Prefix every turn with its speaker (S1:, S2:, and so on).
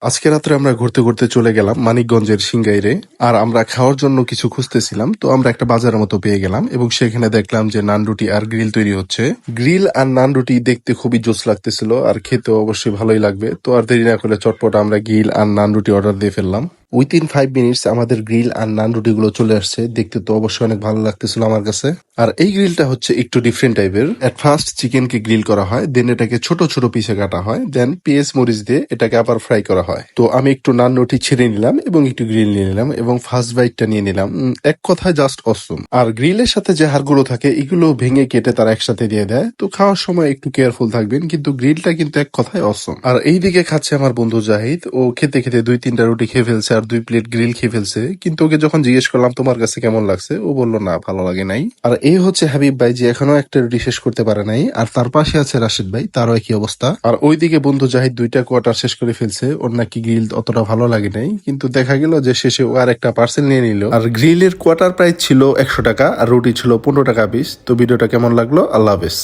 S1: আজকে রাত্রে আমরা ঘুরতে ঘুরতে চলে গেলাম মানিকগঞ্জের সিংগাইরে। আর আমরা খাওয়ার জন্য কিছু খুঁজতেছিলাম, তো আমরা একটা বাজারের মতো পেয়ে গেলাম এবং সেখানে দেখলাম যে নান রুটি আর গ্রিল তৈরি হচ্ছে। গ্রিল আর নান রুটি দেখতে খুবই জোস লাগতেছিল আর খেতে অবশ্যই ভালোই লাগবে। তো আর দেরি না করে চটপট আমরা গ্রিল আর নান রুটি অর্ডার দিয়ে ফেললাম। উইথিন 5 মিনিটস আমাদের গ্রিল আর নান রুটি গুলো চলে আসছে। দেখতে তো অবশ্যই অনেক ভালো লাগতেছিল আমার কাছে। আর এই গ্রিলটা হচ্ছে একটু ডিফারেন্ট টাইপের। এট ফার্স্ট চিকেনকে গ্রিল করা হয়, দেন এটাকে ছোট ছোট পিসে কাটা হয়, দেন পেঁয়াজ মরিচ দিয়ে এটাকে আবার ফ্রাই করা হয়। তো আমি একটু নান রুটি ছেড়ে নিলাম এবং একটু গ্রিল নিয়ে নিলাম এবং ফার্স্ট বাইটটা নিয়ে নিলাম। এক কথায় জাস্ট অসম। আর গ্রিলের সাথে যে হাড়গুলো থাকে এগুলো ভেঙে কেটে তারা একসাথে দিয়ে দেয়, তো খাওয়ার সময় একটু কেয়ারফুল থাকবেন। কিন্তু গ্রিলটা কিন্তু এক কথায় অসম। আর এইদিকে খাচ্ছে আমার বন্ধু জাহিদ। ও খেতে খেতে 2-3টা রুটি খেয়ে ফেলছে আর 2 প্লেট গ্রিল খেয়ে ফেলছে। কিন্তু ওকে যখন জিজ্ঞেস করলাম তোমার কাছে কেমন লাগছে, ও বললো না ভালো লাগে নাই। আর এই হচ্ছে হাবিব ভাই, যে এখনো একটা রুটি শেষ করতে পারে নাই। আর তার পাশে আছে রাশিদ ভাই, তারও একই অবস্থা। আর ওইদিকে বন্ধু জাহিদ 2টা কোয়ার্টার শেষ করে ফেলছে, ওর নাকি গ্রিল অতটা ভালো লাগে নাই। কিন্তু দেখা গেল যে শেষে ও আর একটা পার্সেল নিয়ে নিল। আর গ্রিলের কোয়ার্টার প্রাইস ছিল 100 টাকা আর রুটি ছিল 15 টাকা পিস। তো ভিডিওটা কেমন লাগলো, আল্লাহ হাফেজ।